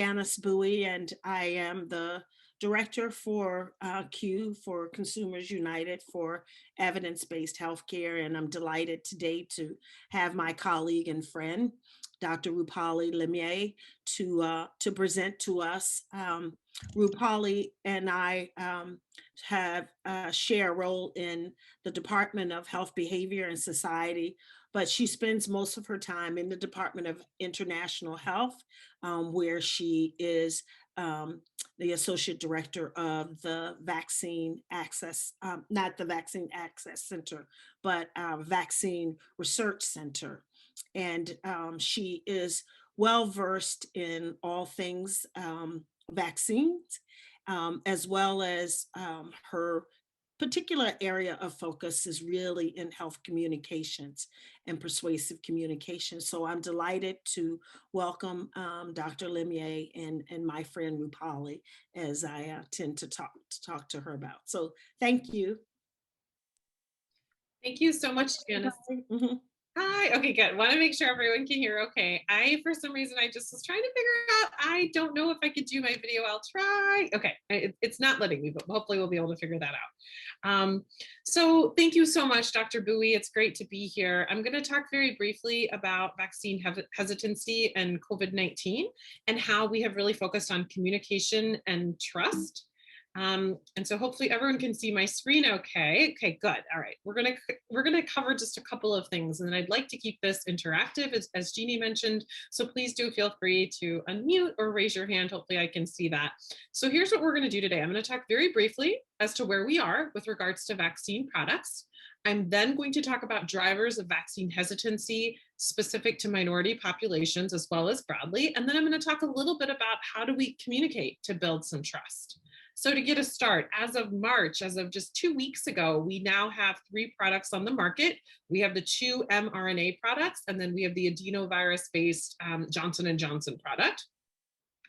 Janice Bowie, and I am the director for Q for Consumers United for evidence-based healthcare. And I'm delighted today to have my colleague and friend, Dr. Rupali Limaye, to present to us. Rupali and I have share a role in the Department of Health, Behavior, and Society, but she spends most of her time in the Department of International Health, where she is the associate director of the Vaccine Access, not the Vaccine Access Center, but Vaccine Research Center. And she is well versed in all things vaccines, as well as her particular area of focus is really in health communications and persuasive communication. So I'm delighted to welcome Dr. Limaye and my friend Rupali as I tend to talk to her about. So thank you. Thank you so much, Janice. Mm-hmm. Hi. Okay, good. Want to make sure everyone can hear okay. For some reason, I just was trying to figure out, I don't know if I could do my video. I'll try. Okay, it's not letting me, but hopefully we'll be able to figure that out. So thank you so much, Dr. Bowie. It's great to be here. I'm going to talk very briefly about vaccine hesitancy and COVID-19 and how we have really focused on communication and trust. And so hopefully everyone can see my screen okay. Okay, good. All right, we're gonna cover just a couple of things, and then I'd like to keep this interactive, as Jeannie mentioned. So please do feel free to unmute or raise your hand. Hopefully I can see that. So here's what we're gonna do today. I'm gonna talk very briefly as to where we are with regards to vaccine products. I'm then going to talk about drivers of vaccine hesitancy specific to minority populations as well as broadly. And then I'm going to talk a little bit about how do we communicate to build some trust. So to get a start, as of March, as of just 2 weeks ago, we now have 3 products on the market. We have the 2 mRNA products, and then we have the adenovirus-based Johnson & Johnson product.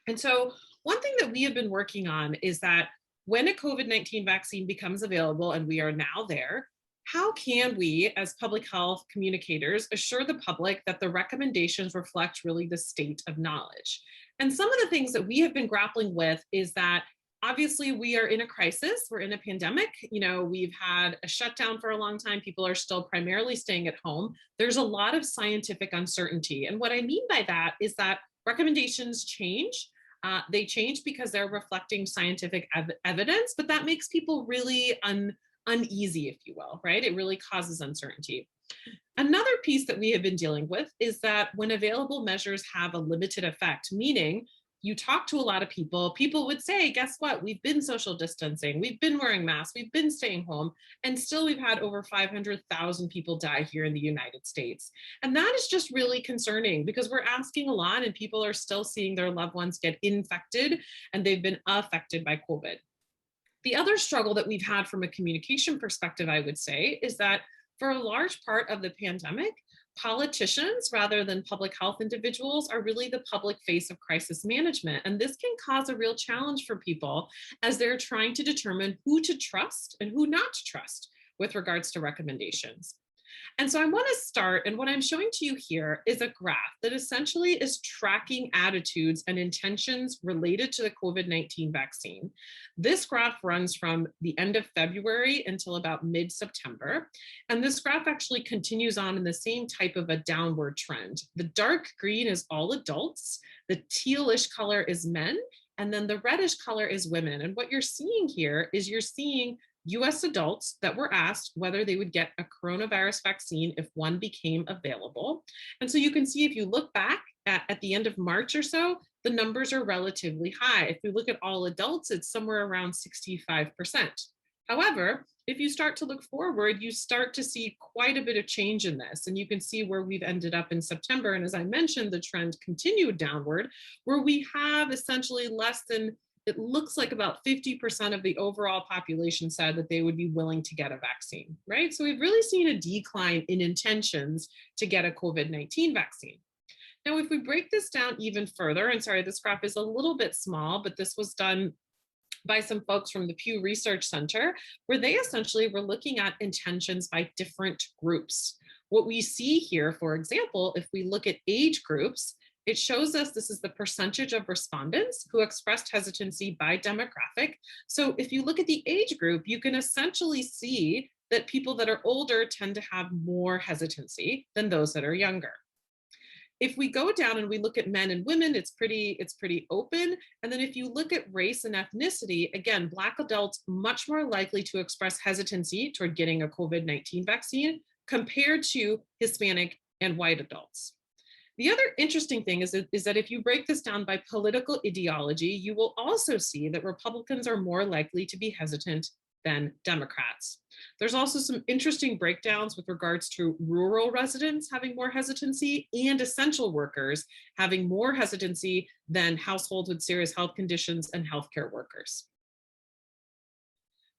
And so one thing that we have been working on is that when a COVID-19 vaccine becomes available, and we are now there, how can we, as public health communicators, assure the public that the recommendations reflect really the state of knowledge? And some of the things that we have been grappling with is that obviously, we are in a crisis. We're in a pandemic. We've had a shutdown for a long time. People are still primarily staying at home. There's a lot of scientific uncertainty. And what I mean by that is that recommendations change. They change because they're reflecting scientific evidence, but that makes people really uneasy, if you will, right? It really causes uncertainty. Another piece that we have been dealing with is that when available measures have a limited effect, meaning you talk to a lot of people would say, guess what? We've been social distancing. We've been wearing masks. We've been staying home. And still we've had over 500,000 people die here in the United States. And that is just really concerning because we're asking a lot and people are still seeing their loved ones get infected and they've been affected by COVID. The other struggle that we've had from a communication perspective, I would say, is that for a large part of the pandemic, politicians, rather than public health individuals, are really the public face of crisis management. And this can cause a real challenge for people as they're trying to determine who to trust and who not to trust with regards to recommendations. And so I want to start, and what I'm showing to you here is a graph that essentially is tracking attitudes and intentions related to the COVID-19 vaccine. This graph runs from the end of February until about mid-September. And this graph actually continues on in the same type of a downward trend. The dark green is all adults, the tealish color is men, and then the reddish color is women. And what you're seeing here is you're seeing US adults that were asked whether they would get a coronavirus vaccine if one became available. And so you can see if you look back at the end of March or so, the numbers are relatively high. If we look at all adults, it's somewhere around 65%. However, if you start to look forward, you start to see quite a bit of change in this. And you can see where we've ended up in September. And as I mentioned, the trend continued downward, where we have essentially less than, it looks like about 50% of the overall population said that they would be willing to get a vaccine, right? So we've really seen a decline in intentions to get a COVID-19 vaccine. Now, if we break this down even further, and sorry, this graph is a little bit small, but this was done by some folks from the Pew Research Center, where they essentially were looking at intentions by different groups. What we see here, for example, if we look at age groups, It shows us this is the percentage of respondents who expressed hesitancy by demographic. So if you look at the age group, you can essentially see that people that are older tend to have more hesitancy than those that are younger. If we go down and we look at men and women, it's pretty open. And then if you look at race and ethnicity, again, Black adults much more likely to express hesitancy toward getting a COVID-19 vaccine compared to Hispanic and white adults. The other interesting thing is that if you break this down by political ideology, you will also see that Republicans are more likely to be hesitant than Democrats. There's also some interesting breakdowns with regards to rural residents having more hesitancy and essential workers having more hesitancy than households with serious health conditions and healthcare workers.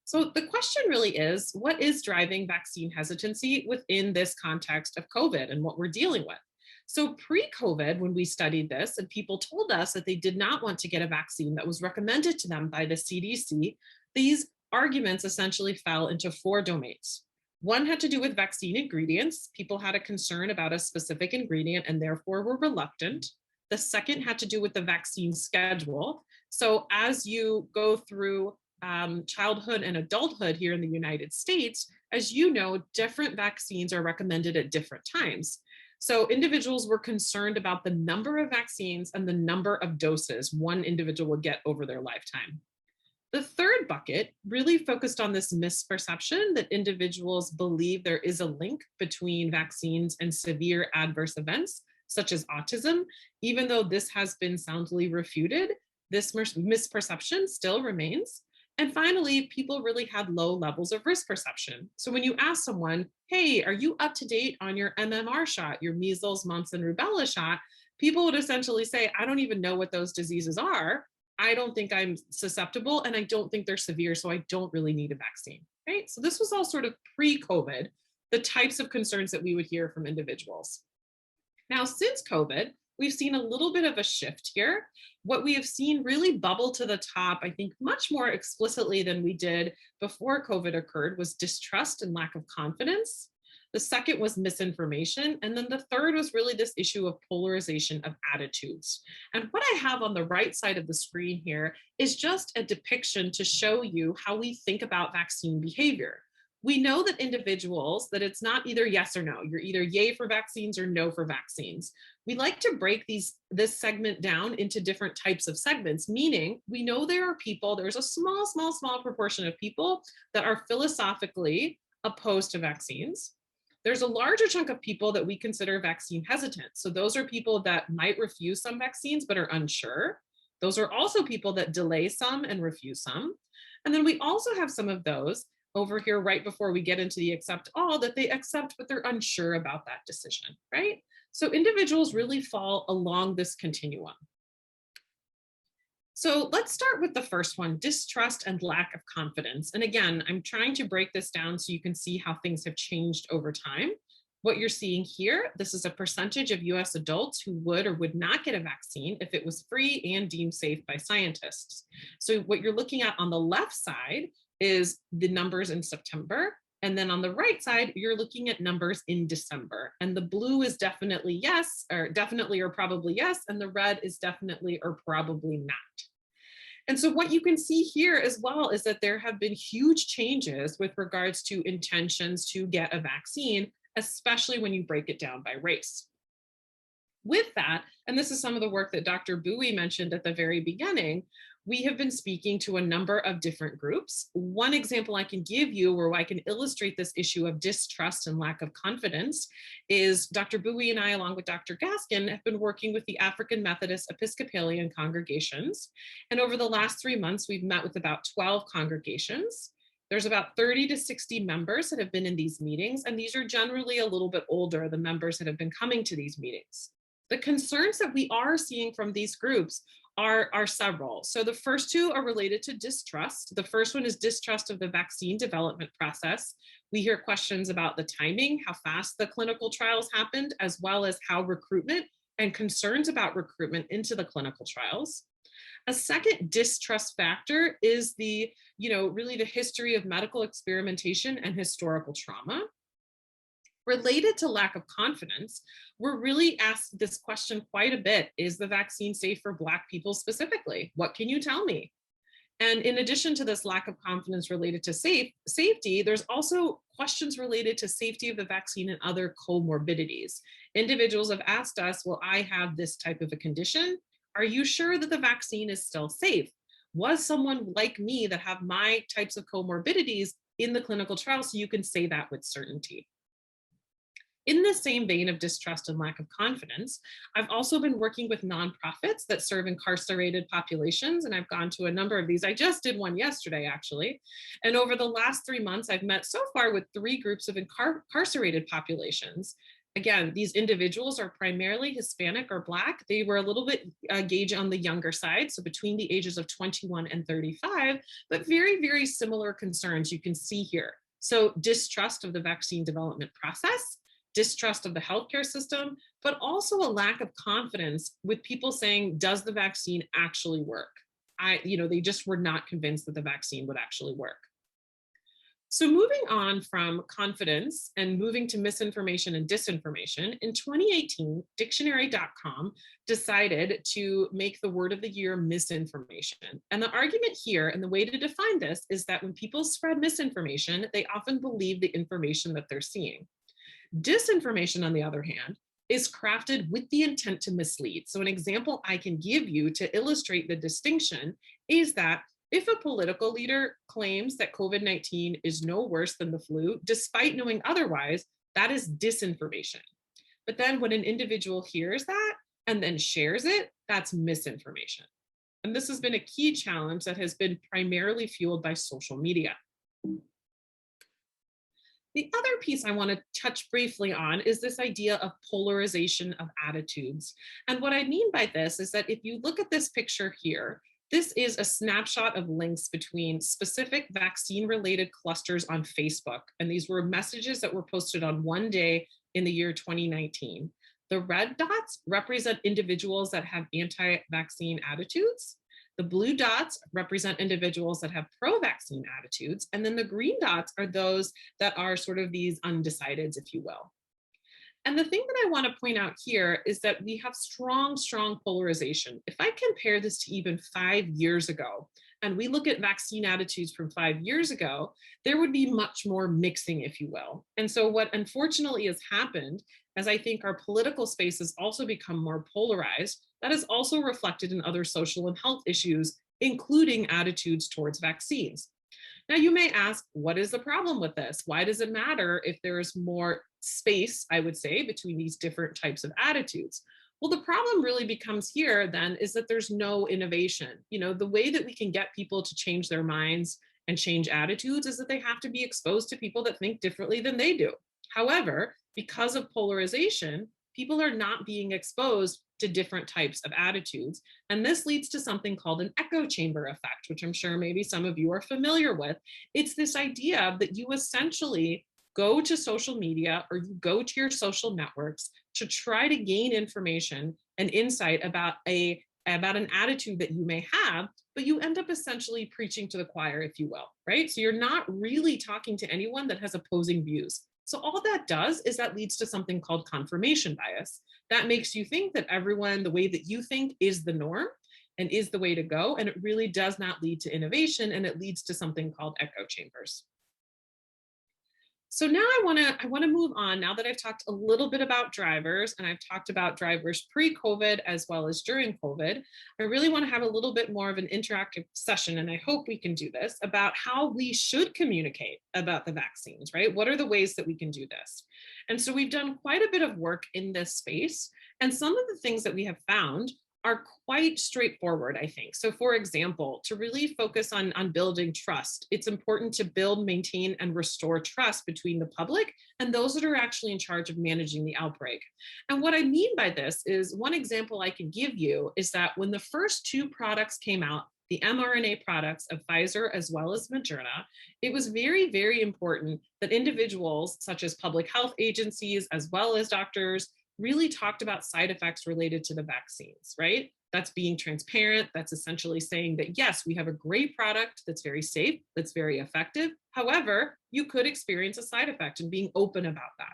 So the question really is, what is driving vaccine hesitancy within this context of COVID and what we're dealing with? So pre-COVID, when we studied this and people told us that they did not want to get a vaccine that was recommended to them by the CDC, these arguments essentially fell into four domains. One had to do with vaccine ingredients. People had a concern about a specific ingredient and therefore were reluctant. The second had to do with the vaccine schedule. So as you go through childhood and adulthood here in the United States, as you know, different vaccines are recommended at different times. So individuals were concerned about the number of vaccines and the number of doses one individual would get over their lifetime. The third bucket really focused on this misperception that individuals believe there is a link between vaccines and severe adverse events, such as autism. Even though this has been soundly refuted, this misperception still remains. And finally, people really had low levels of risk perception. So when you ask someone, hey, are you up to date on your MMR shot, your measles, mumps, and rubella shot? People would essentially say, I don't even know what those diseases are. I don't think I'm susceptible and I don't think they're severe, so I don't really need a vaccine, right? So this was all sort of pre-COVID, the types of concerns that we would hear from individuals. Now, since COVID, we've seen a little bit of a shift here. What we have seen really bubble to the top, I think much more explicitly than we did before COVID occurred, was distrust and lack of confidence. The second was misinformation. And then the third was really this issue of polarization of attitudes. And what I have on the right side of the screen here is just a depiction to show you how we think about vaccine behavior. We know that individuals, that it's not either yes or no. You're either yay for vaccines or no for vaccines. We like to break this segment down into different types of segments, meaning we know there are people, there's a small proportion of people that are philosophically opposed to vaccines. There's a larger chunk of people that we consider vaccine hesitant. So those are people that might refuse some vaccines but are unsure. Those are also people that delay some and refuse some. And then we also have some of those over here right before we get into the accept all, that they accept but they're unsure about that decision, right? So individuals really fall along this continuum. So let's start with the first one, distrust and lack of confidence. And again, I'm trying to break this down so you can see how things have changed over time. What you're seeing here, this is a percentage of US adults who would or would not get a vaccine if it was free and deemed safe by scientists. So what you're looking at on the left side is the numbers in September. And then on the right side, you're looking at numbers in December. And the blue is definitely yes, or definitely or probably yes. And the red is definitely or probably not. And so what you can see here as well is that there have been huge changes with regards to intentions to get a vaccine, especially when you break it down by race. With that, and this is some of the work that Dr. Bowie mentioned at the very beginning, we have been speaking to a number of different groups. One example I can give you where I can illustrate this issue of distrust and lack of confidence is Dr. Bowie and I, along with Dr. Gaskin, have been working with the African Methodist Episcopalian congregations. And over the last 3 months, we've met with about 12 congregations. There's about 30 to 60 members that have been in these meetings, and these are generally a little bit older, the members that have been coming to these meetings. The concerns that we are seeing from these groups are several. So the first two are related to distrust. The first one is distrust of the vaccine development process. We hear questions about the timing, how fast the clinical trials happened, as well as how recruitment and concerns about recruitment into the clinical trials. A second distrust factor is really the history of medical experimentation and historical trauma. Related to lack of confidence, we're really asked this question quite a bit. Is the vaccine safe for Black people specifically? What can you tell me? And in addition to this lack of confidence related to safety, there's also questions related to safety of the vaccine and other comorbidities. Individuals have asked us, well, I have this type of a condition. Are you sure that the vaccine is still safe? Was someone like me that have my types of comorbidities in the clinical trial so you can say that with certainty? In the same vein of distrust and lack of confidence, I've also been working with nonprofits that serve incarcerated populations, and I've gone to a number of these. I just did one yesterday, actually. And over the last 3 months, I've met so far with 3 groups of incarcerated populations. Again, these individuals are primarily Hispanic or Black. They were a little bit gauge on the younger side, so between the ages of 21 and 35, but very, very similar concerns you can see here. So distrust of the vaccine development process, distrust of the healthcare system, but also a lack of confidence with people saying, does the vaccine actually work? They just were not convinced that the vaccine would actually work. So moving on from confidence and moving to misinformation and disinformation, in 2018, dictionary.com decided to make the word of the year misinformation. And the argument here and the way to define this is that when people spread misinformation, they often believe the information that they're seeing. Disinformation, on the other hand, is crafted with the intent to mislead. So an example I can give you to illustrate the distinction is that if a political leader claims that COVID-19 is no worse than the flu, despite knowing otherwise, that is disinformation. But then when an individual hears that and then shares it, that's misinformation. And this has been a key challenge that has been primarily fueled by social media. The other piece I want to touch briefly on is this idea of polarization of attitudes. And what I mean by this is that if you look at this picture here, this is a snapshot of links between specific vaccine-related clusters on Facebook. And these were messages that were posted on one day in the year 2019. The red dots represent individuals that have anti-vaccine attitudes. The blue dots represent individuals that have pro-vaccine attitudes, and then the green dots are those that are sort of these undecideds, if you will. And the thing that I want to point out here is that we have strong, strong polarization. If I compare this to even 5 years ago, and we look at vaccine attitudes from 5 years ago, there would be much more mixing, if you will. And so what unfortunately has happened, as I think our political space has also become more polarized, that is also reflected in other social and health issues, including attitudes towards vaccines. Now, you may ask, what is the problem with this? Why does it matter if there's more space, I would say, between these different types of attitudes? Well, the problem really becomes here then is that there's no innovation. The way that we can get people to change their minds and change attitudes is that they have to be exposed to people that think differently than they do. However, because of polarization, people are not being exposed to different types of attitudes. And this leads to something called an echo chamber effect, which I'm sure maybe some of you are familiar with. It's this idea that you essentially go to social media or you go to your social networks to try to gain information and insight about an attitude that you may have, but you end up essentially preaching to the choir, if you will, right? So you're not really talking to anyone that has opposing views. So all that does is that leads to something called confirmation bias. That makes you think that everyone, the way that you think is the norm and is the way to go. And it really does not lead to innovation, and it leads to something called echo chambers. So now I want to move on. Now that I've talked a little bit about drivers, and I've talked about drivers pre-COVID as well as during COVID, I really want to have a little bit more of an interactive session, and I hope we can do this, about how we should communicate about the vaccines, right? What are the ways that we can do this? And so we've done quite a bit of work in this space, and some of the things that we have found are quite straightforward, I think. So for example, to really focus on building trust, it's important to build, maintain, and restore trust between the public and those that are actually in charge of managing the outbreak. And what I mean by this is, one example I can give you is that when the first 2 products came out, the mRNA products of Pfizer as well as Moderna, it was very, very important that individuals such as public health agencies as well as doctors really talked about side effects related to the vaccines, right? That's being transparent. That's essentially saying that, yes, we have a great product that's very safe, that's very effective. However, you could experience a side effect, and being open about that.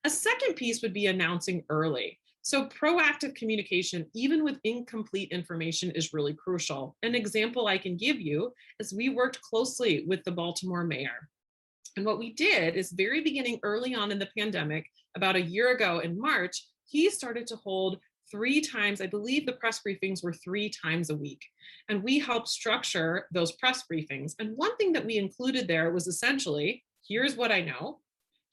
A second piece would be announcing early. So, proactive communication, even with incomplete information, is really crucial. An example I can give you is we worked closely with the Baltimore mayor. And what we did is, very beginning early on in the pandemic, about a year ago in March, he started to hold 3 times, I believe the press briefings were 3 times a week. And we helped structure those press briefings. And one thing that we included there was essentially, here's what I know,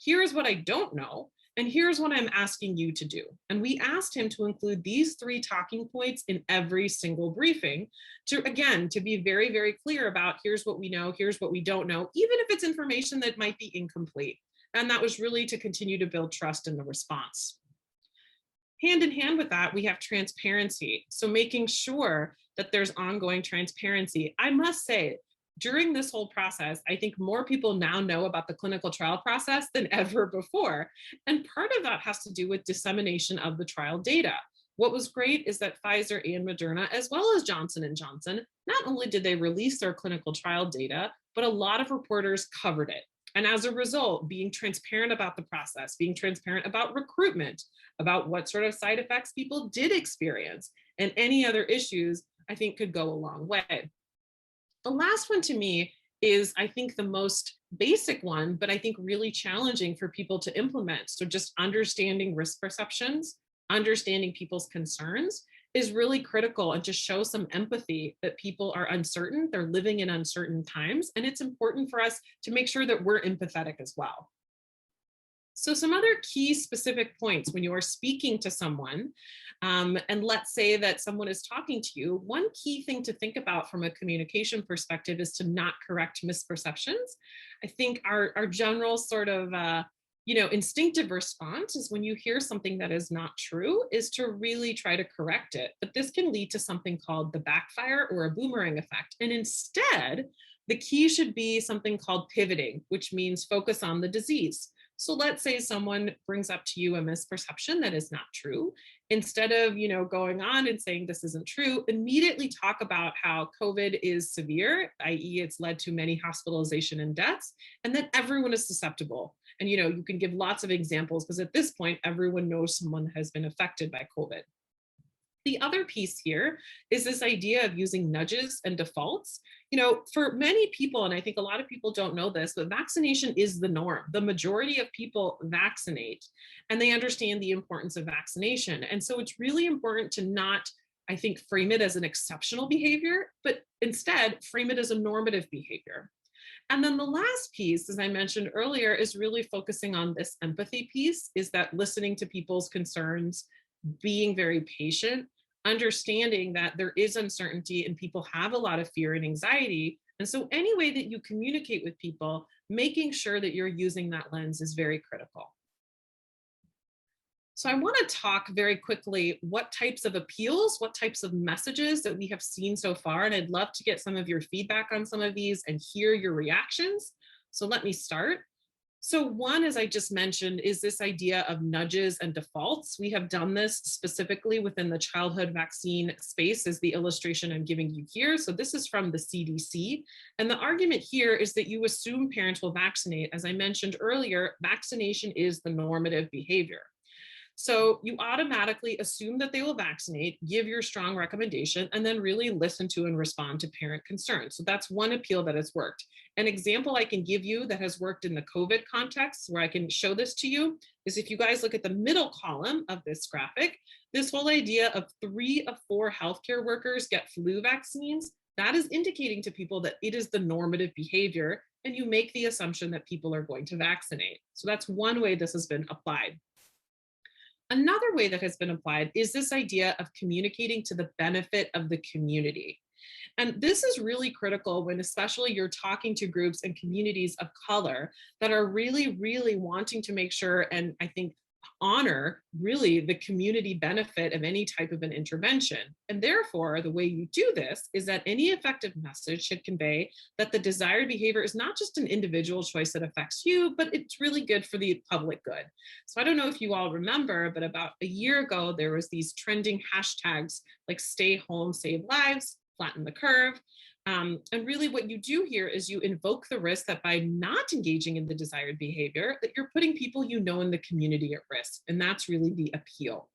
here's what I don't know, and here's what I'm asking you to do. And we asked him to include these 3 talking points in every single briefing to, again, to be very, very clear about here's what we know, here's what we don't know, even if it's information that might be incomplete. And that was really to continue to build trust in the response. Hand in hand with that, we have transparency. So making sure that there's ongoing transparency. I must say, during this whole process, I think more people now know about the clinical trial process than ever before. And part of that has to do with dissemination of the trial data. What was great is that Pfizer and Moderna, as well as Johnson and Johnson, not only did they release their clinical trial data, but a lot of reporters covered it. And as a result, being transparent about the process, being transparent about recruitment, about what sort of side effects people did experience, and any other issues, I think could go a long way. The last one to me is, I think, the most basic one, but I think really challenging for people to implement. So just understanding risk perceptions, understanding people's concerns is really critical, and just show some empathy that people are uncertain, they're living in uncertain times, and it's important for us to make sure that we're empathetic as well. So some other key specific points when you are speaking to someone, and let's say that someone is talking to you, one key thing to think about from a communication perspective is to not correct misperceptions. I think our general sort of instinctive response is, when you hear something that is not true, is to really try to correct it. But this can lead to something called the backfire or a boomerang effect. And instead, the key should be something called pivoting, which means focus on the disease. So let's say someone brings up to you a misperception that is not true. Instead of, going on and saying this isn't true, immediately talk about how COVID is severe, i.e. it's led to many hospitalization and deaths, and that everyone is susceptible. And, you can give lots of examples, because at this point, everyone knows someone has been affected by COVID. The other piece here is this idea of using nudges and defaults. For many people, and I think a lot of people don't know this, but vaccination is the norm. The majority of people vaccinate, and they understand the importance of vaccination. And so it's really important to not, I think, frame it as an exceptional behavior, but instead frame it as a normative behavior. And then the last piece, as I mentioned earlier, is really focusing on this empathy piece, is that listening to people's concerns, being very patient, understanding that there is uncertainty and people have a lot of fear and anxiety. And so any way that you communicate with people, making sure that you're using that lens is very critical. So I want to talk very quickly what types of appeals, what types of messages that we have seen so far. And I'd love to get some of your feedback on some of these and hear your reactions. So let me start. So one, as I just mentioned, is this idea of nudges and defaults. We have done this specifically within the childhood vaccine space, as the illustration I'm giving you here. So this is from the CDC. And the argument here is that you assume parents will vaccinate. As I mentioned earlier, vaccination is the normative behavior. So you automatically assume that they will vaccinate, give your strong recommendation, and then really listen to and respond to parent concerns. So that's one appeal that has worked. An example I can give you that has worked in the COVID context, where I can show this to you, is if you guys look at the middle column of this graphic, this whole idea of 3 of 4 healthcare workers get flu vaccines, that is indicating to people that it is the normative behavior, and you make the assumption that people are going to vaccinate. So that's one way this has been applied. Another way that has been applied is this idea of communicating to the benefit of the community. And this is really critical when especially you're talking to groups and communities of color that are really, really wanting to make sure, and I think honor really the community benefit of any type of an intervention. And therefore, the way you do this is that any effective message should convey that the desired behavior is not just an individual choice that affects you, but it's really good for the public good. So I don't know if you all remember, but about a year ago, there was these trending hashtags like stay home, save lives, flatten the curve. And really what you do here is you invoke the risk that by not engaging in the desired behavior, that you're putting people you know in the community at risk. And that's really the appeal.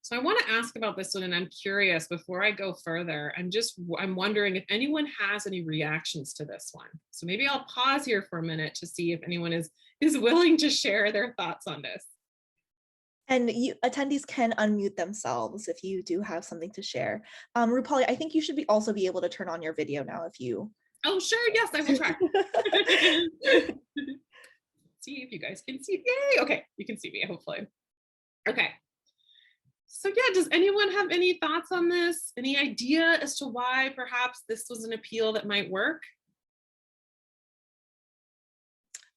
So I want to ask about this one, and I'm curious before I go further. I'm wondering if anyone has any reactions to this one. So maybe I'll pause here for a minute to see if anyone is willing to share their thoughts on this. And attendees can unmute themselves if you do have something to share. Rupali, I think you should also be able to turn on your video now if you. Oh, sure. Yes, I will try. See if you guys can see. Yay. Okay. You can see me, hopefully. Okay. So yeah, does anyone have any thoughts on this? Any idea as to why perhaps this was an appeal that might work?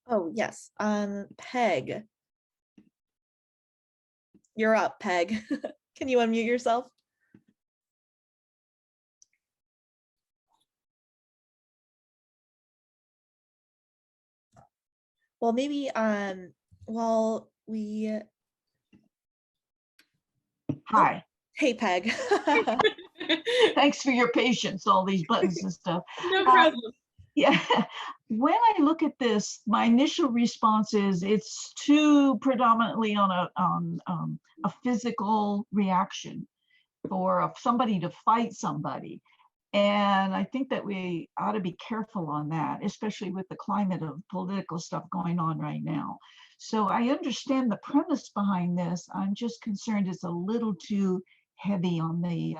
Oh, yes. Peg. You're up, Peg. Can you unmute yourself? Well, maybe while we. Hi. Hey, Peg. Thanks for your patience, all these buttons and stuff. No problem. Yeah, when I look at this, my initial response is it's too predominantly on a physical reaction for somebody to fight somebody. And I think that we ought to be careful on that, especially with the climate of political stuff going on right now. So I understand the premise behind this. I'm just concerned it's a little too heavy on the,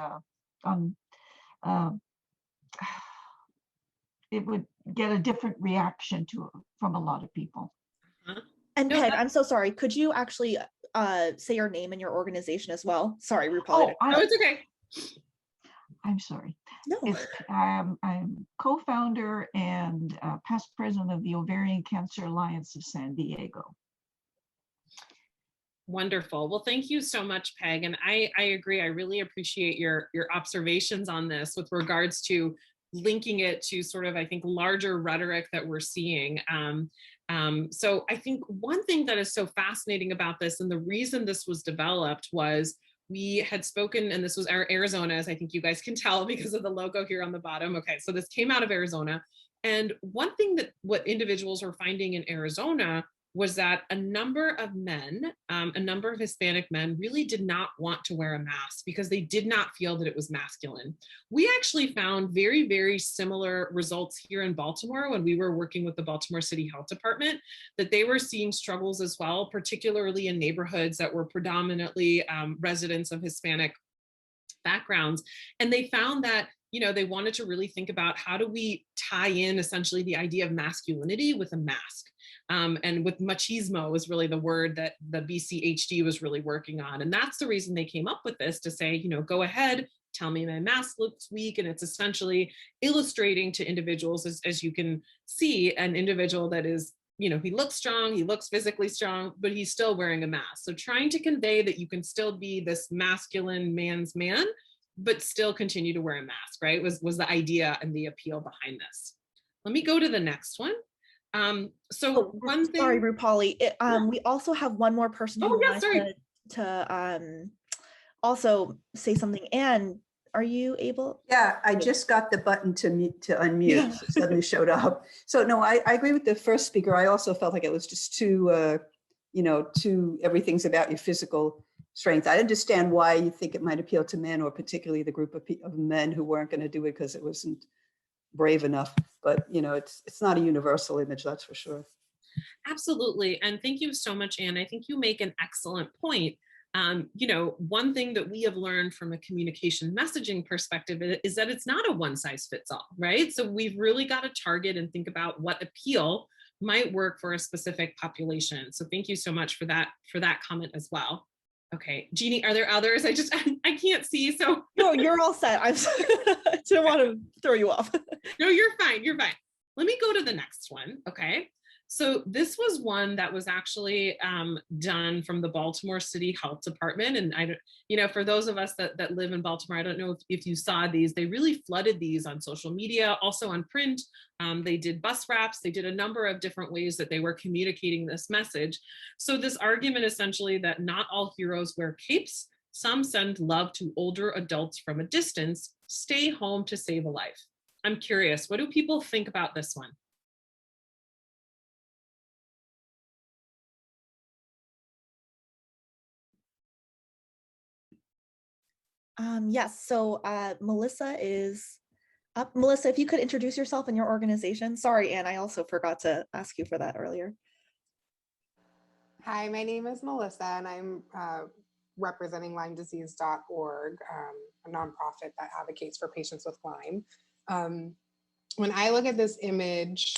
it would get a different reaction from a lot of people. And Peg, I'm so sorry. Could you actually say your name and your organization as well? Sorry, Rupali. Oh, it's okay. I'm sorry. No. I'm co-founder and past president of the Ovarian Cancer Alliance of San Diego. Wonderful. Well, thank you so much, Peg. And I agree. I really appreciate your observations on this with regards to linking it to sort of, I think, larger rhetoric that we're seeing. So I think one thing that is so fascinating about this, and the reason this was developed, was we had spoken, and this was Arizona, as I think you guys can tell because of the logo here on the bottom. Okay, so this came out of Arizona. And one thing that what individuals were finding in Arizona was that a number of men, a number of Hispanic men really did not want to wear a mask because they did not feel that it was masculine. We actually found very, very similar results here in Baltimore when we were working with the Baltimore City Health Department, that they were seeing struggles as well, particularly in neighborhoods that were predominantly residents of Hispanic backgrounds. And they found that they wanted to really think about how do we tie in essentially the idea of masculinity with a mask. And with machismo was really the word that the BCHD was really working on. And that's the reason they came up with this, to say, go ahead, tell me my mask looks weak. And it's essentially illustrating to individuals, as you can see, an individual that is, he looks strong, he looks physically strong, but he's still wearing a mask. So trying to convey that you can still be this masculine man's man, but still continue to wear a mask, right? Was the idea and the appeal behind this. Let me go to the next one. One thing. Sorry, Rupali. We also have one more person who wants to also say something. Anne, are you able? Yeah, I just got the button to unmute. So suddenly showed up. So no, I agree with the first speaker. I also felt like it was just too, too everything's about your physical strength. I understand why you think it might appeal to men, or particularly the group of men who weren't going to do it because it wasn't brave enough. But it's not a universal image, that's for sure. Absolutely. And thank you so much, Anne. I think you make an excellent point. One thing that we have learned from a communication messaging perspective is that it's not a one size fits all, right? So we've really got to target and think about what appeal might work for a specific population. So thank you so much for that comment as well. Okay, Jeannie, are there others? I can't see, so. No, you're all set. I didn't want to throw you off. No, you're fine, you're fine. Let me go to the next one, okay? So this was one that was actually done from the Baltimore City Health Department. And for those of us that live in Baltimore, I don't know if you saw these, they really flooded these on social media, also on print. They did bus wraps, they did a number of different ways that they were communicating this message. So this argument essentially that not all heroes wear capes, Some send love to older adults from a distance. Stay home to save a life. I'm curious, what do people think about this one? Yes, so Melissa is up. Melissa, if you could introduce yourself and your organization. Sorry, Anne, I also forgot to ask you for that earlier. Hi, my name is Melissa, and I'm representing LymeDisease.org, a nonprofit that advocates for patients with Lyme. When I look at this image,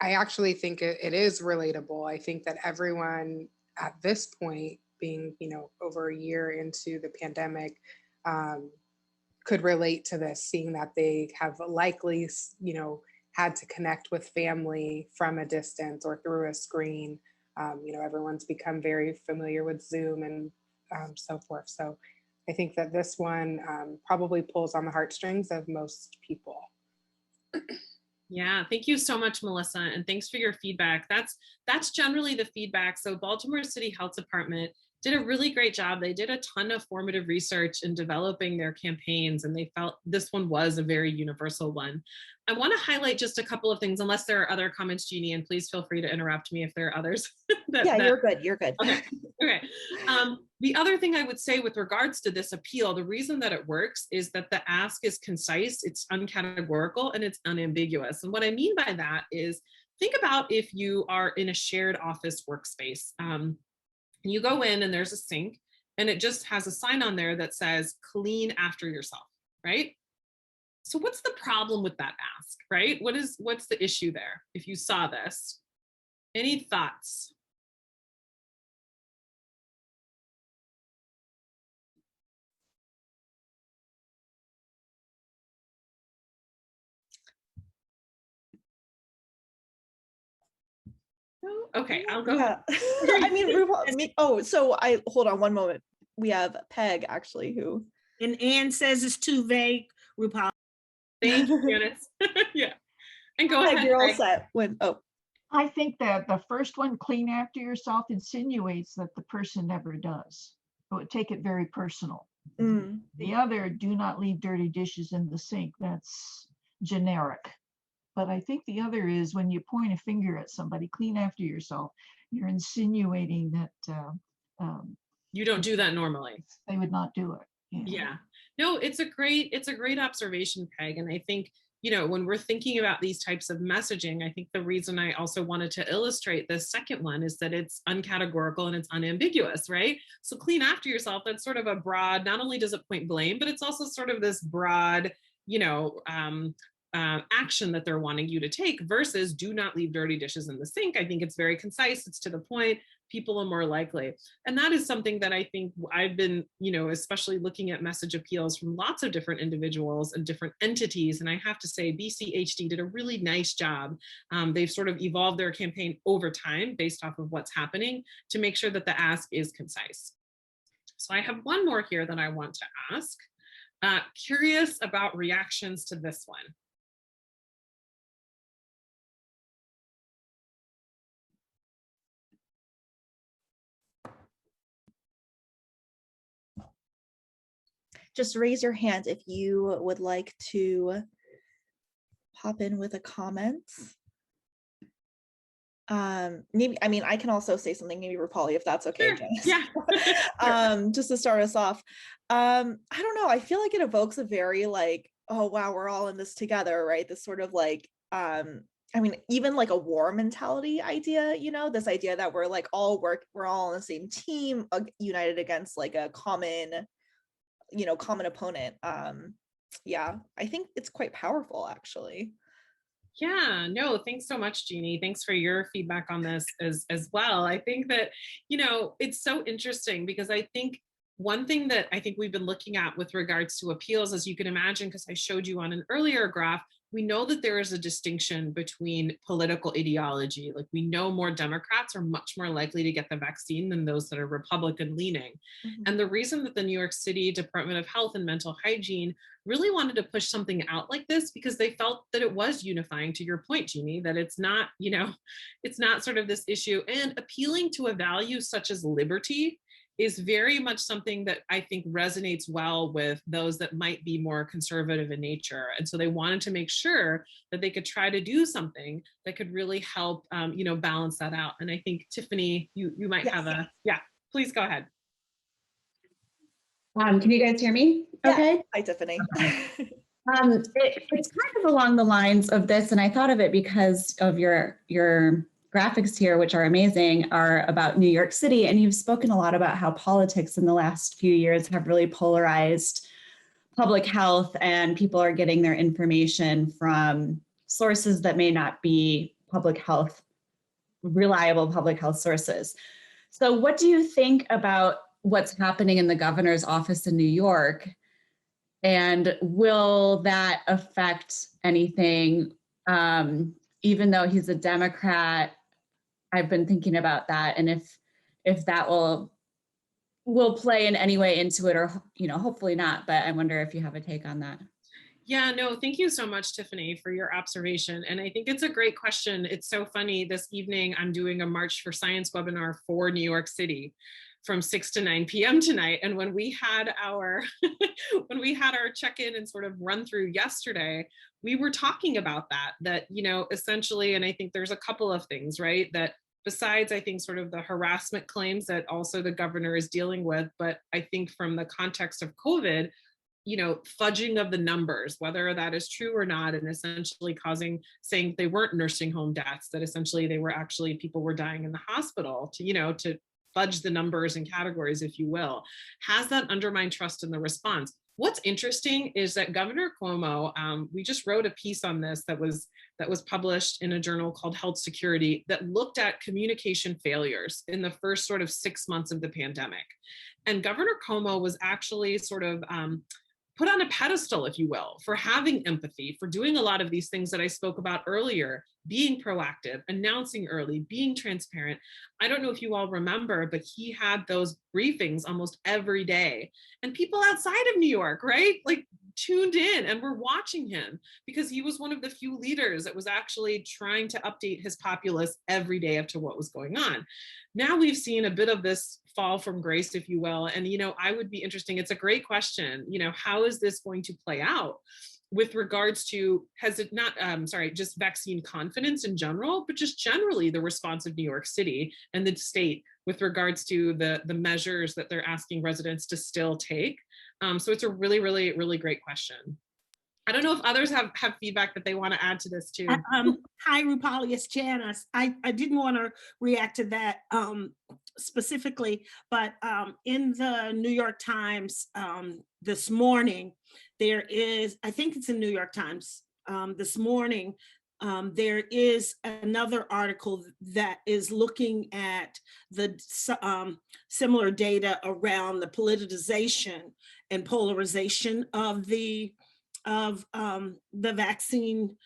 I actually think it is relatable. I think that everyone at this point, being over a year into the pandemic, could relate to this, seeing that they have likely had to connect with family from a distance or through a screen. Everyone's become very familiar with Zoom and so forth. So I think that this one probably pulls on the heartstrings of most people. Yeah, thank you so much, Melissa, and thanks for your feedback. That's generally the feedback. So Baltimore City Health Department did a really great job. They did a ton of formative research in developing their campaigns, and they felt this one was a very universal one. I want to highlight just a couple of things, unless there are other comments, Jeannie, and please feel free to interrupt me if there are others. You're good. You're good. Okay. Okay. The other thing I would say with regards to this appeal, the reason that it works is that the ask is concise, it's uncategorical, and it's unambiguous. And what I mean by that is, think about if you are in a shared office workspace. And you go in and there's a sink and it just has a sign on there that says clean after yourself, right? So what's the problem with that ask, right? What's the issue there if you saw this? Any thoughts? Okay, I'll go. Yeah. I mean, hold on one moment. We have Peg actually who. And Anne says it's too vague, Rupali. Thank you, Janice. Yeah. And go Peg, ahead. you're all set. I think that the first one, clean after yourself, insinuates that the person never does. It would take it very personal. The other, do not leave dirty dishes in the sink, that's generic. But I think the other is when you point a finger at somebody, clean after yourself, you're insinuating that you don't do that normally. They would not do it. Yeah. No, it's a great observation, Peg. And I think, when we're thinking about these types of messaging, I think the reason I also wanted to illustrate this second one is that it's uncategorical and it's unambiguous, right? So clean after yourself, that's sort of a broad, not only does it point blame, but it's also sort of this broad, action that they're wanting you to take versus do not leave dirty dishes in the sink. I think it's very concise. It's to the point. People are more likely. And that is something that I think I've been, especially looking at message appeals from lots of different individuals and different entities. And I have to say, BCHD did a really nice job. They've sort of evolved their campaign over time based off of what's happening to make sure that the ask is concise. So I have one more here that I want to ask. Curious about reactions to this one. Just raise your hand if you would like to pop in with a comment. Maybe, I can also say something, maybe Rupali, if that's okay. Sure. Yeah. Just to start us off. I don't know, I feel like it evokes a very oh wow, we're all in this together, right? This sort of even like a war mentality idea, this idea that we're we're all on the same team, united against a common opponent. Yeah, I think it's quite powerful, actually. Yeah, no, thanks so much, Jeannie. Thanks for your feedback on this as well. I think that, it's so interesting because I think one thing that I think we've been looking at with regards to appeals, as you can imagine, because I showed you on an earlier graph, we know that there is a distinction between political ideology. Like, we know more Democrats are much more likely to get the vaccine than those that are Republican leaning. Mm-hmm. And the reason that the New York City Department of Health and Mental Hygiene really wanted to push something out like this because they felt that it was unifying, to your point, Jeannie, that it's not, it's not sort of this issue, and appealing to a value such as liberty is very much something that I think resonates well with those that might be more conservative in nature. And so they wanted to make sure that they could try to do something that could really help, balance that out. And I think, Tiffany, you might Yes. have please go ahead. Can you guys hear me? Yeah. Okay. Hi, Tiffany. It's kind of along the lines of this, and I thought of it because of your graphics here, which are amazing, are about New York City. And you've spoken a lot about how politics in the last few years have really polarized public health, and people are getting their information from sources that may not be reliable public health sources. So what do you think about what's happening in the governor's office in New York? And will that affect anything? Even though he's a Democrat, I've been thinking about that, and if that will play in any way into it, or hopefully not. But I wonder if you have a take on that. Yeah, no, thank you so much, Tiffany, for your observation. And I think it's a great question. It's so funny. This evening, I'm doing a March for Science webinar for New York City from 6 to 9 p.m. tonight. And when we had our check-in and sort of run through yesterday, we were talking about that, essentially, and I think there's a couple of things, right? That besides, I think, sort of the harassment claims that also the governor is dealing with, but I think from the context of COVID, fudging of the numbers, whether that is true or not, and essentially saying they weren't nursing home deaths, that essentially they were actually, people were dying in the hospital, to fudge the numbers and categories, if you will, has that undermined trust in the response. What's interesting is that Governor Cuomo, we just wrote a piece on this that was published in a journal called Health Security that looked at communication failures in the first sort of 6 months of the pandemic. And Governor Cuomo was actually sort of put on a pedestal, if you will, for having empathy, for doing a lot of these things that I spoke about earlier, being proactive, announcing early, being transparent. I don't know if you all remember, but he had those briefings almost every day. And people outside of New York, right? Like tuned in and were watching him because he was one of the few leaders that was actually trying to update his populace every day up to what was going on. Now we've seen a bit of this fall from grace, if you will. And, I would be interesting. It's a great question. How is this going to play out with regards to, just vaccine confidence in general, but just generally the response of New York City and the state with regards to the measures that they're asking residents to still take. So it's a really, really, really great question. I don't know if others have feedback that they want to add to this too. Hi, Rupali, it's Janice. I didn't want to react to that specifically, but in the New York Times this morning, there is, I think it's in New York Times this morning, there is another article that is looking at the similar data around the politicization and polarization of the vaccine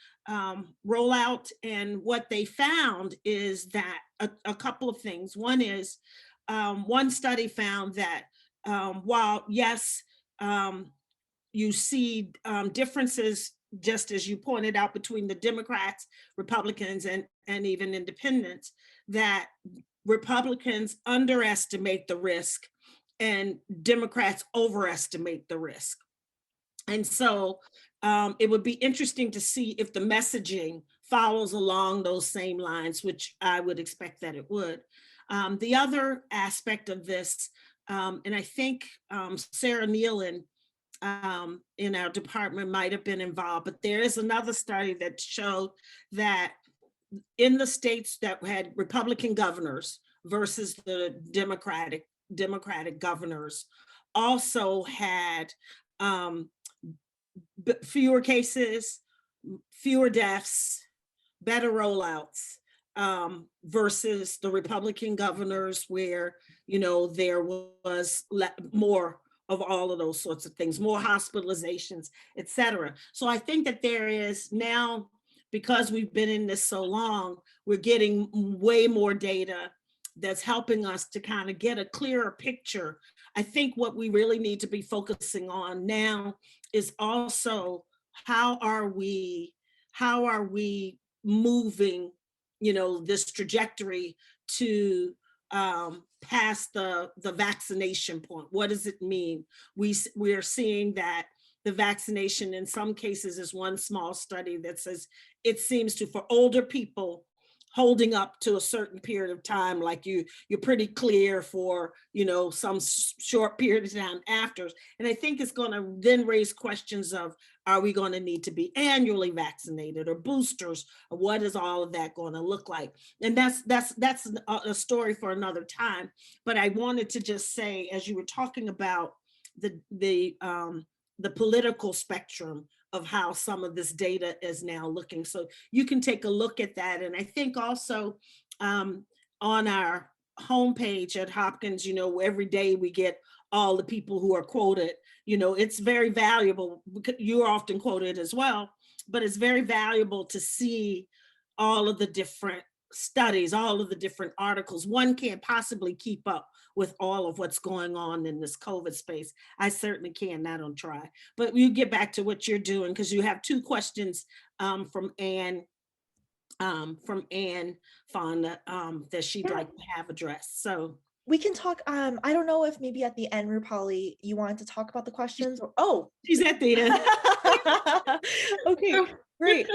rollout. And what they found is that a couple of things. One is one study found that while yes, you see differences, just as you pointed out, between the Democrats, Republicans, and even independents, that Republicans underestimate the risk and Democrats overestimate the risk. And so it would be interesting to see if the messaging follows along those same lines, which I would expect that it would. The other aspect of this, and I think Sarah Nealon in our department might have been involved, but there is another study that showed that in the states that had Republican governors versus the Democratic governors also had fewer cases, fewer deaths, better rollouts versus the Republican governors where, there was more of all of those sorts of things, more hospitalizations, et cetera. So I think that there is now, because we've been in this so long, we're getting way more data that's helping us to kind of get a clearer picture. I think what we really need to be focusing on now is also how are we moving, this trajectory to past the vaccination point. What does it mean? We are seeing that the vaccination in some cases is one small study that says it seems to, for older people, holding up to a certain period of time, like you're pretty clear for, some short period of time after. And I think it's going to then raise questions of, are we going to need to be annually vaccinated or boosters? Or what is all of that going to look like? And that's a story for another time. But I wanted to just say, as you were talking about the political spectrum of how some of this data is now looking. So you can take a look at that. And I think also on our homepage at Hopkins, every day we get all the people who are quoted. It's very valuable. You're often quoted as well, but it's very valuable to see all of the different studies, all of the different articles. One can't possibly keep up with all of what's going on in this COVID space. I certainly can, I don't try. But you get back to what you're doing, because you have two questions from Ann Fonda that she'd like to have addressed. So we can talk. I don't know if maybe at the end, Rupali, you wanted to talk about the questions. Oh, she's at the end. Okay, great.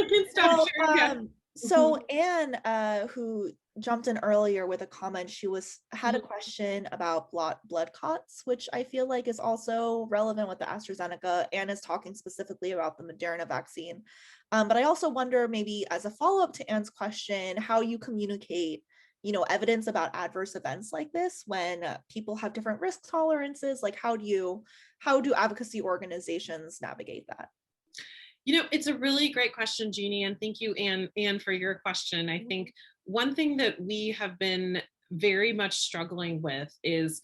So Mhm. Anne, who jumped in earlier with a comment, she had a question about blood clots, which I feel like is also relevant with the AstraZeneca. Anne is talking specifically about the Moderna vaccine. But I also wonder, maybe as a follow-up to Anne's question, how you communicate, evidence about adverse events like this when people have different risk tolerances. Like, how do advocacy organizations navigate that? It's a really great question, Jeannie, and thank you, Anne, for your question. I think one thing that we have been very much struggling with is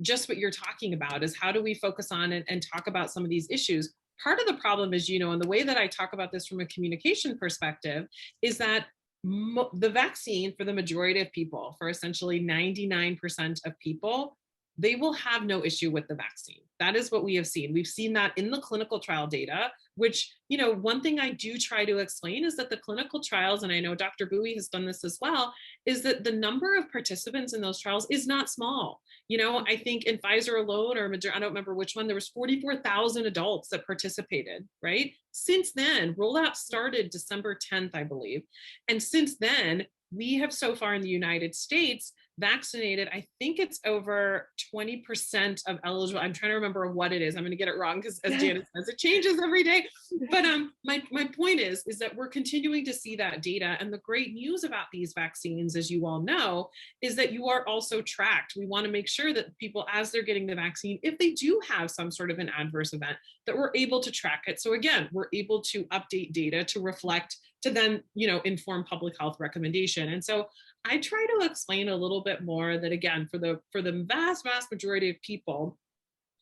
just what you're talking about, is how do we focus on and talk about some of these issues. Part of the problem is, and the way that I talk about this from a communication perspective, is that the vaccine, for the majority of people, for essentially 99% of people, they will have no issue with the vaccine. That is what we have seen. We've seen that in the clinical trial data, which, one thing I do try to explain is that the clinical trials, and I know Dr. Bowie has done this as well, is that the number of participants in those trials is not small. I think in Pfizer alone, or Moderna, I don't remember which one, there was 44,000 adults that participated, right? Since then, rollout started December 10th, I believe. And since then, we have so far in the United States vaccinated, I think it's over 20% of eligible. I'm trying to remember what it is. I'm going to get it wrong because, as Janet says, it changes every day. But my point is that we're continuing to see that data. And the great news about these vaccines, as you all know, is that you are also tracked. We want to make sure that people, as they're getting the vaccine, if they do have some sort of an adverse event, that we're able to track it. So again, we're able to update data to reflect, to then, inform public health recommendation. And so I try to explain a little bit more that, again, for the vast majority of people,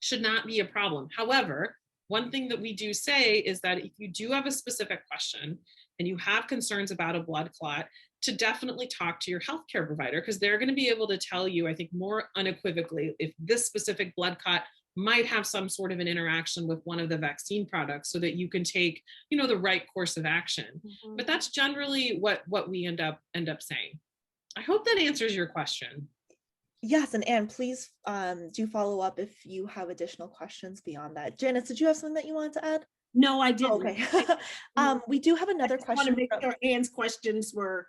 should not be a problem. However, one thing that we do say is that if you do have a specific question and you have concerns about a blood clot, to definitely talk to your healthcare provider, because they're going to be able to tell you, I think, more unequivocally if this specific blood clot might have some sort of an interaction with one of the vaccine products, so that you can take, the right course of action. Mm-hmm. But that's generally what we end up saying. I hope that answers your question. Yes, and Anne, please do follow up if you have additional questions beyond that. Janice, did you have something that you wanted to add? No, I didn't. Okay. We do have another question. I want to make sure Anne's questions were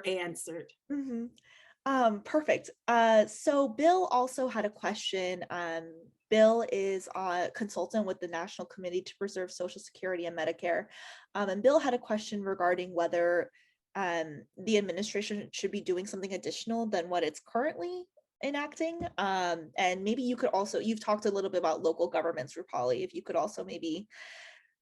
answered. Mm-hmm. Perfect. So Bill also had a question. Bill is a consultant with the National Committee to Preserve Social Security and Medicare. And Bill had a question regarding whether the administration should be doing something additional than what it's currently enacting. And maybe you could also, you've talked a little bit about local governments, Rupali, if you could also maybe,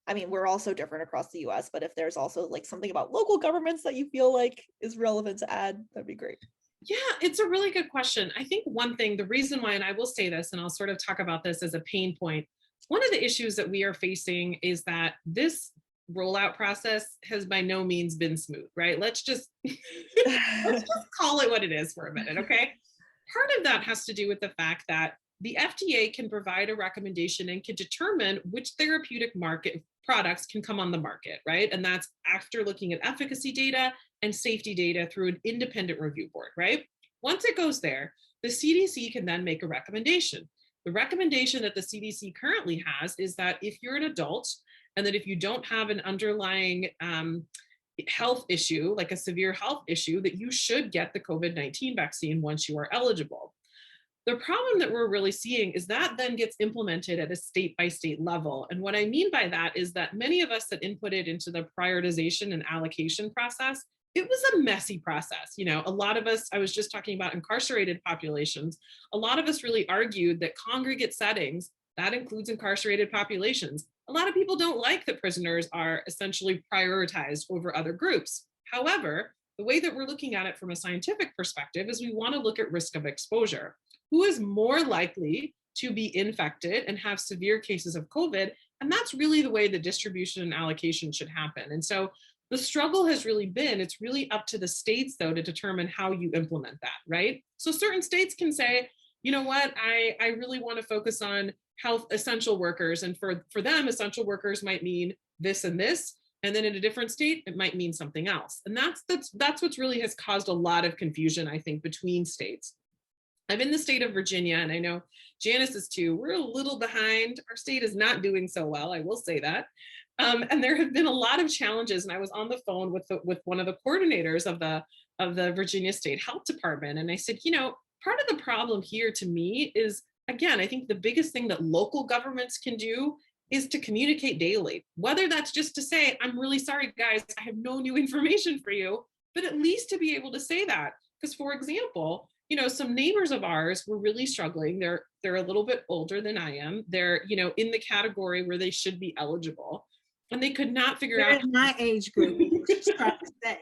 I mean, we're all so different across the US, but if there's also like something about local governments that you feel like is relevant to add, that'd be great. Yeah, it's a really good question. I think one thing, the reason why, and I will say this, and I'll sort of talk about this as a pain point, one of the issues that we are facing is that this rollout process has by no means been smooth, right? Let's just call it what it is for a minute, okay? Part of that has to do with the fact that the FDA can provide a recommendation and can determine which therapeutic market products can come on the market, right? And that's after looking at efficacy data and safety data through an independent review board, right? Once it goes there, the CDC can then make a recommendation. The recommendation that the CDC currently has is that if you're an adult and that if you don't have an underlying health issue, like a severe health issue, that you should get the COVID-19 vaccine once you are eligible. The problem that we're really seeing is that then gets implemented at a state by state level. And what I mean by that is that many of us that inputted into the prioritization and allocation process, it was a messy process. You know, a lot of us, I was just talking about incarcerated populations, a lot of us really argued that congregate settings, that includes incarcerated populations. A lot of people don't like that prisoners are essentially prioritized over other groups. However, the way that we're looking at it from a scientific perspective is we want to look at risk of exposure. Who is more likely to be infected and have severe cases of COVID? And that's really the way the distribution and allocation should happen. And so the struggle has really been, it's really up to the states though to determine how you implement that, right? So certain states can say, you know what, I really want to focus on health essential workers. And for them, essential workers might mean this and this. And then in a different state, it might mean something else. And that's what's really has caused a lot of confusion, I think, between states. I'm in the state of Virginia, and I know Janice is too. We're a little behind. Our state is not doing so well, I will say that. And there have been a lot of challenges. And I was on the phone with one of the coordinators of the Virginia State Health Department. And I said, you know, part of the problem here to me is, again, I think the biggest thing that local governments can do is to communicate daily, whether that's just to say, I'm really sorry, guys, I have no new information for you, but at least to be able to say that. Because for example, you know, some neighbors of ours were really struggling. They're a little bit older than I am. They're, you know, in the category where they should be eligible. And they could not figure They're out in my age group. She's trying to say.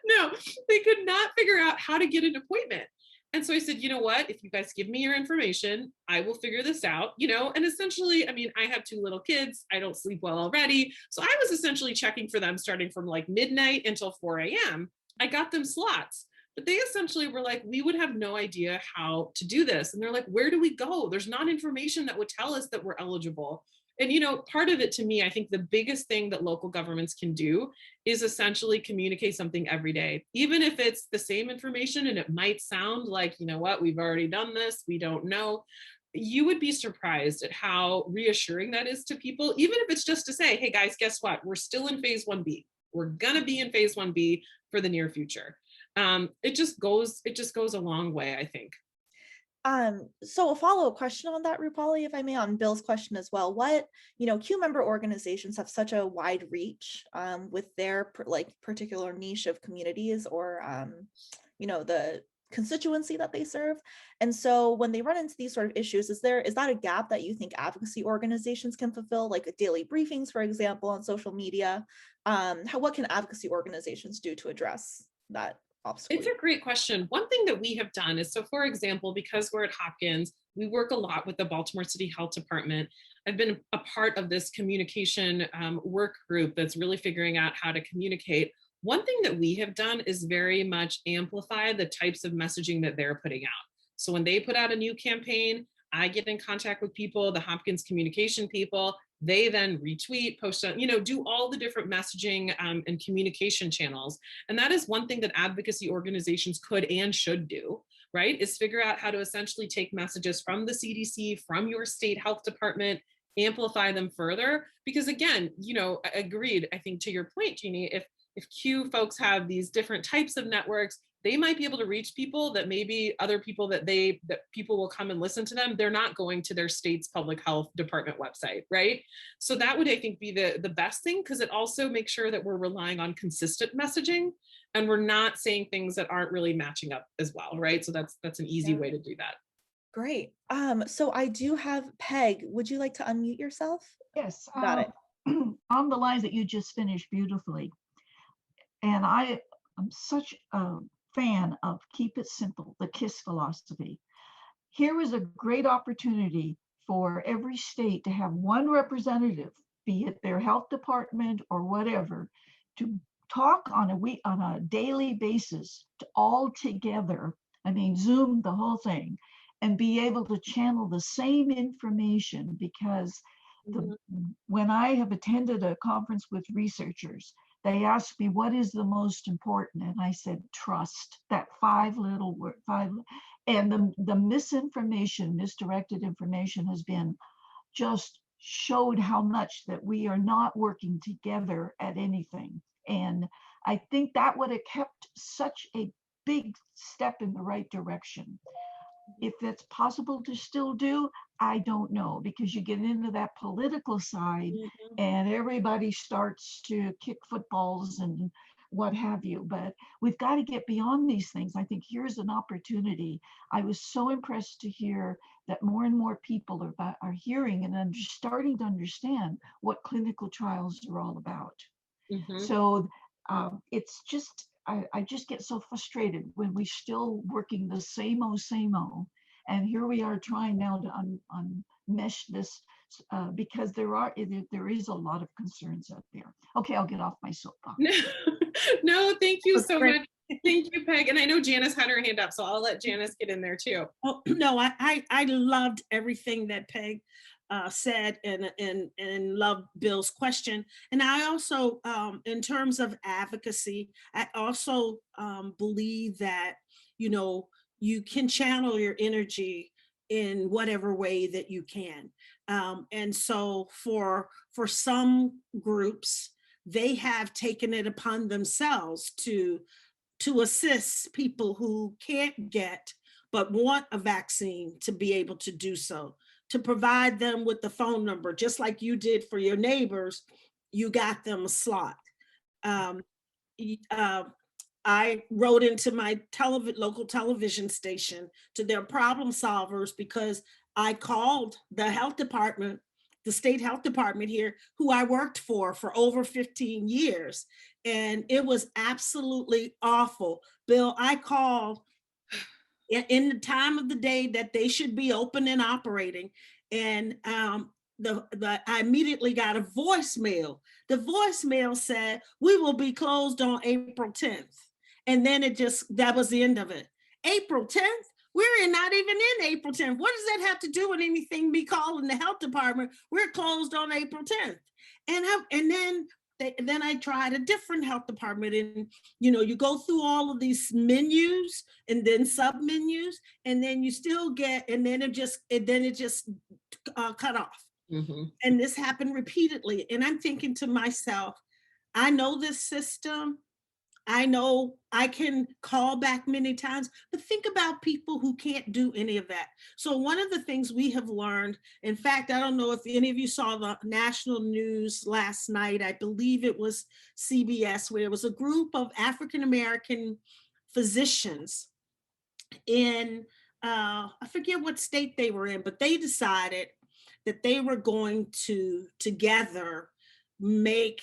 No, they could not figure out how to get an appointment. And so I said, you know what, if you guys give me your information, I will figure this out, you know, and essentially, I mean, I have 2 little kids. I don't sleep well already. So I was essentially checking for them starting from like midnight until 4 a.m. I got them slots. But they essentially were like, we would have no idea how to do this. And they're like, where do we go? There's not information that would tell us that we're eligible. And, you know, part of it to me, I think the biggest thing that local governments can do is essentially communicate something every day, even if it's the same information and it might sound like, you know what, we've already done this, we don't know. You would be surprised at how reassuring that is to people, even if it's just to say, hey guys, guess what? We're still in phase 1B. We're gonna be in phase 1B for the near future. It just goes a long way, I think. So a follow-up question on that, Rupali, if I may, on Bill's question as well. What, you know, Q member organizations have such a wide reach with their like particular niche of communities or, you know, the constituency that they serve. And so when they run into these sort of issues, is that a gap that you think advocacy organizations can fulfill, like daily briefings, for example, on social media? What can advocacy organizations do to address that obstacle? It's a great question. One thing that we have done is, so for example, because we're at Hopkins, we work a lot with the Baltimore City Health Department. I've been a part of this communication work group that's really figuring out how to communicate. One thing that we have done is very much amplify the types of messaging that they're putting out. So when they put out a new campaign, I get in contact with people, the Hopkins communication people, they then retweet, post, you know, do all the different messaging and communication channels. And that is one thing that advocacy organizations could and should do, right? Is figure out how to essentially take messages from the CDC, from your state health department, amplify them further. Because again, you know, agreed, I think to your point, Jeannie, if Q folks have these different types of networks, they might be able to reach people that maybe other people that people will come and listen to them. They're not going to their state's public health department website, right? So that would, I think, be the best thing, because it also makes sure that we're relying on consistent messaging and we're not saying things that aren't really matching up as well, right? So that's an easy way to do that. Great. So I do have Peg. Would you like to unmute yourself? Yes. Got it. On the lines that you just finished beautifully. And I'm such a fan of keep it simple, the KISS philosophy. Here is a great opportunity for every state to have one representative, be it their health department or whatever, to talk on a daily basis to all together. I mean, Zoom the whole thing, and be able to channel the same information, because when I have attended a conference with researchers, they asked me, what is the most important? And I said, trust, that five, and the misinformation, misdirected information has been just showed how much that we are not working together at anything. And I think that would have kept such a big step in the right direction. If it's possible to still do, I don't know, because you get into that political side and everybody starts to kick footballs and what have you. But we've got to get beyond these things. I think here's an opportunity. I was so impressed to hear that more and more people are hearing and starting to understand what clinical trials are all about. So it's just, I just get so frustrated when we're still working the same old, and here we are trying now to unmesh this because there is a lot of concerns out there. Okay, I'll get off my soapbox. No, thank you so much. Thank you, Peg. And I know Janice had her hand up, so I'll let Janice get in there too. Oh, no, I loved everything that Peg said and loved Bill's question. And I also, in terms of advocacy, I also believe that, you know, you can channel your energy in whatever way that you can. And so for some groups, they have taken it upon themselves to assist people who can't get but want a vaccine to be able to do so, to provide them with the phone number, just like you did for your neighbors. You got them a slot. I wrote into my local television station, to their problem solvers, because I called the health department, the state health department here, who I worked for over 15 years. And it was absolutely awful. Bill, I called in the time of the day that they should be open and operating. And I immediately got a voicemail. The voicemail said, we will be closed on April 10th. And then that was the end of it. April 10th? We're not even in April 10th. What does that have to do with anything, me calling the health department? We're closed on April 10th. And then I tried a different health department, and you go through all of these menus and then sub menus, and then you still get, and then it just cut off. And this happened repeatedly. And I'm thinking to myself, I know this system. I know I can call back many times, but think about people who can't do any of that. So one of the things we have learned, in fact, I don't know if any of you saw the national news last night, I believe it was CBS, where it was a group of African-American physicians in, I forget what state they were in, but they decided that they were going to together make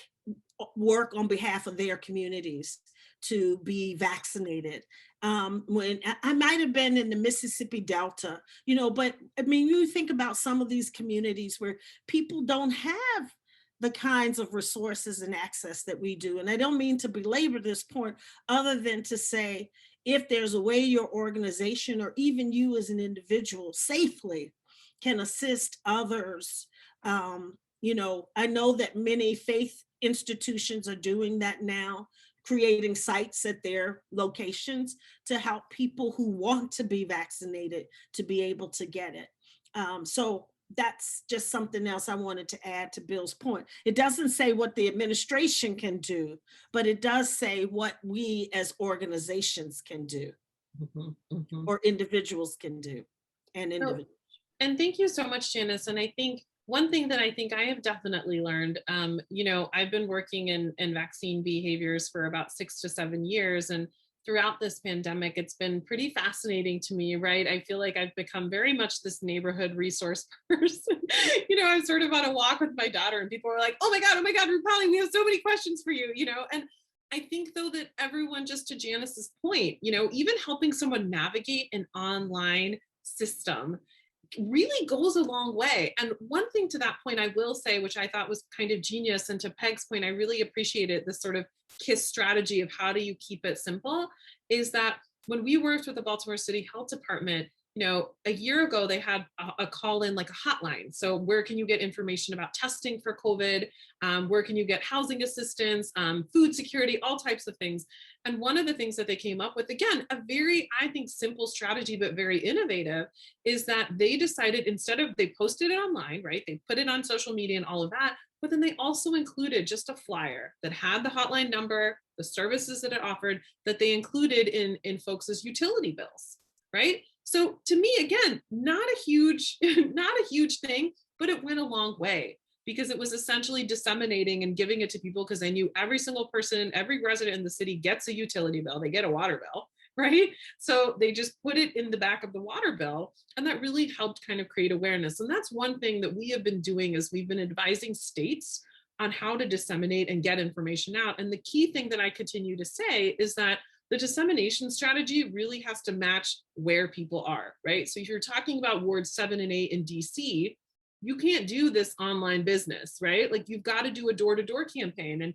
work on behalf of their communities to be vaccinated. When I might have been in the Mississippi Delta, but I mean, you think about some of these communities where people don't have the kinds of resources and access that we do. And I don't mean to belabor this point, other than to say, if there's a way your organization or even you as an individual safely can assist others, I know that many faith institutions are doing that now, creating sites at their locations to help people who want to be vaccinated to be able to get it. So that's just something else I wanted to add to Bill's point. It doesn't say what the administration can do, but it does say what we as organizations can do, or individuals can do, and individuals. And thank you so much, Janice. And I think one thing that I think I have definitely learned, I've been working in vaccine behaviors for about 6 to 7 years. And throughout this pandemic, it's been pretty fascinating to me, right? I feel like I've become very much this neighborhood resource person. I'm sort of on a walk with my daughter, and people are like, oh my God, Rupali, we have so many questions for you, and I think though that everyone, just to Janice's point, even helping someone navigate an online system really goes a long way. And one thing to that point I will say, which I thought was kind of genius, and to Peg's point, I really appreciated this sort of KISS strategy of how do you keep it simple, is that when we worked with the Baltimore City Health Department, a year ago, they had a call in, like a hotline. So where can you get information about testing for COVID? Where can you get housing assistance, food security, all types of things. And one of the things that they came up with, again, a very, I think, simple strategy, but very innovative, is that they decided, instead of, they posted it online, right? They put it on social media and all of that, but then they also included just a flyer that had the hotline number, the services that it offered, that they included in folks' utility bills, right? So to me, again, not a huge thing, but it went a long way, because it was essentially disseminating and giving it to people, because they knew every single person, every resident in the city gets a utility bill, they get a water bill, right? So they just put it in the back of the water bill, and that really helped kind of create awareness. And that's one thing that we have been doing, is we've been advising states on how to disseminate and get information out. And the key thing that I continue to say is that the dissemination strategy really has to match where people are, right? So if you're talking about wards 7 and 8 in DC, you can't do this online business, right? Like, you've got to do a door-to-door campaign. And,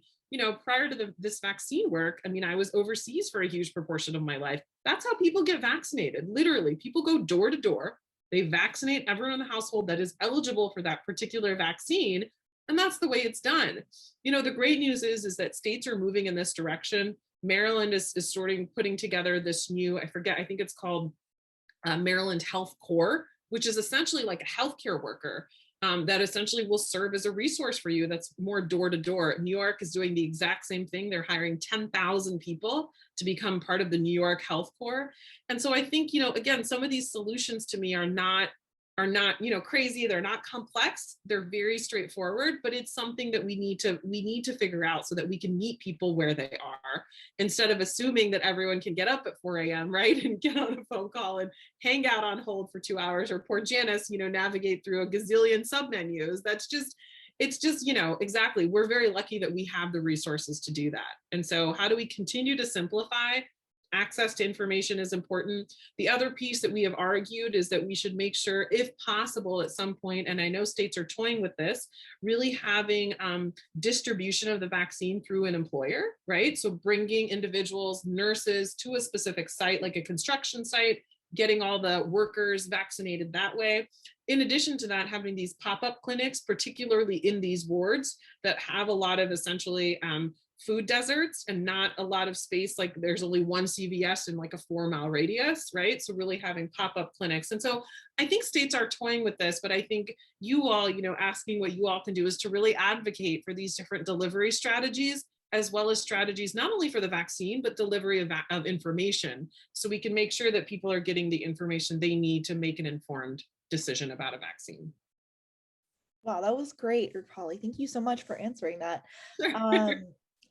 prior to this vaccine work, I mean, I was overseas for a huge proportion of my life. That's how people get vaccinated. Literally, people go door to door. They vaccinate everyone in the household that is eligible for that particular vaccine. And that's the way it's done. The great news is that states are moving in this direction. Maryland is putting together this new, I think it's called Maryland Health Corps, which is essentially like a healthcare worker that essentially will serve as a resource for you. That's more door to door. New York is doing the exact same thing. They're hiring 10,000 people to become part of the New York Health Corps. And so I think, again, some of these solutions to me are not crazy. They're not complex. They're very straightforward, but it's something that we need to figure out so that we can meet people where they are, instead of assuming that everyone can get up at 4 a.m., right? And get on a phone call and hang out on hold for 2 hours, or poor Janice, navigate through a gazillion submenus. It's just, exactly. We're very lucky that we have the resources to do that. And so how do we continue to simplify? Access to information is important. The other piece that we have argued is that we should make sure, if possible at some point, and I know states are toying with this, really having distribution of the vaccine through an employer, right? So bringing individuals, nurses to a specific site, like a construction site, getting all the workers vaccinated that way. In addition to that, having these pop-up clinics, particularly in these wards that have a lot of essentially food deserts and not a lot of space, like there's only one CVS in like a 4-mile radius, right? So really having pop-up clinics. And so I think states are toying with this, but I think you all, asking what you all can do is to really advocate for these different delivery strategies, as well as strategies, not only for the vaccine, but delivery of information. So we can make sure that people are getting the information they need to make an informed decision about a vaccine. Wow, that was great, Rupali. Thank you so much for answering that.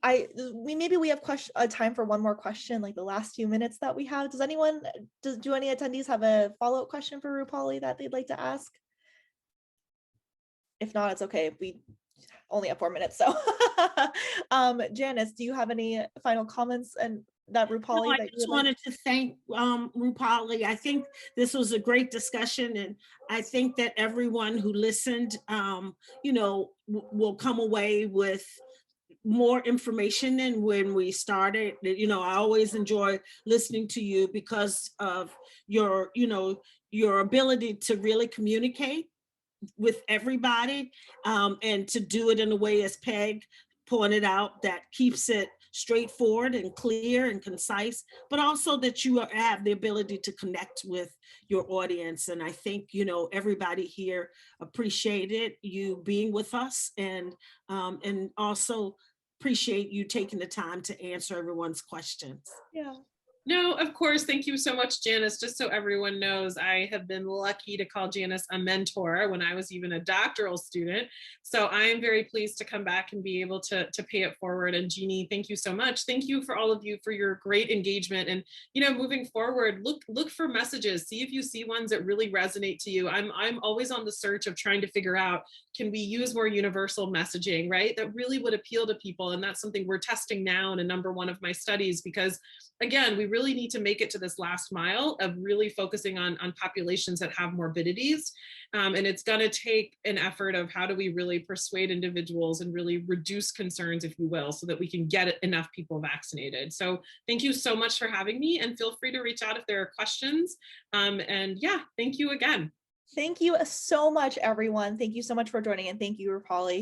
Maybe we have time for one more question, like the last few minutes that we have. Do any attendees have a follow-up question for Rupali that they'd like to ask? If not, it's okay. We only have 4 minutes. So Janice, do you have any final comments and that Rupali? No, I just wanted to thank Rupali. I think this was a great discussion, and I think that everyone who listened, will come away with more information than when we started. I always enjoy listening to you because of your ability to really communicate with everybody, and to do it in a way, as Peg pointed out, that keeps it straightforward and clear and concise, but also that you have the ability to connect with your audience. And I think, everybody here appreciated you being with us, and also appreciate you taking the time to answer everyone's questions. Yeah. No, of course. Thank you so much, Janice. Just so everyone knows, I have been lucky to call Janice a mentor when I was even a doctoral student. So I am very pleased to come back and be able to pay it forward. And Jeannie, thank you so much. Thank you for all of you for your great engagement. And, moving forward, look for messages. See if you see ones that really resonate to you. I'm always on the search of trying to figure out, can we use more universal messaging, right? That really would appeal to people. And that's something we're testing now in a number one of my studies, because again, we really need to make it to this last mile of really focusing on populations that have morbidities. And it's going to take an effort of how do we really persuade individuals and really reduce concerns, if you will, so that we can get enough people vaccinated. So thank you so much for having me, and feel free to reach out if there are questions. And yeah, thank you again. Thank you so much, everyone. Thank you so much for joining, and thank you, Rupali.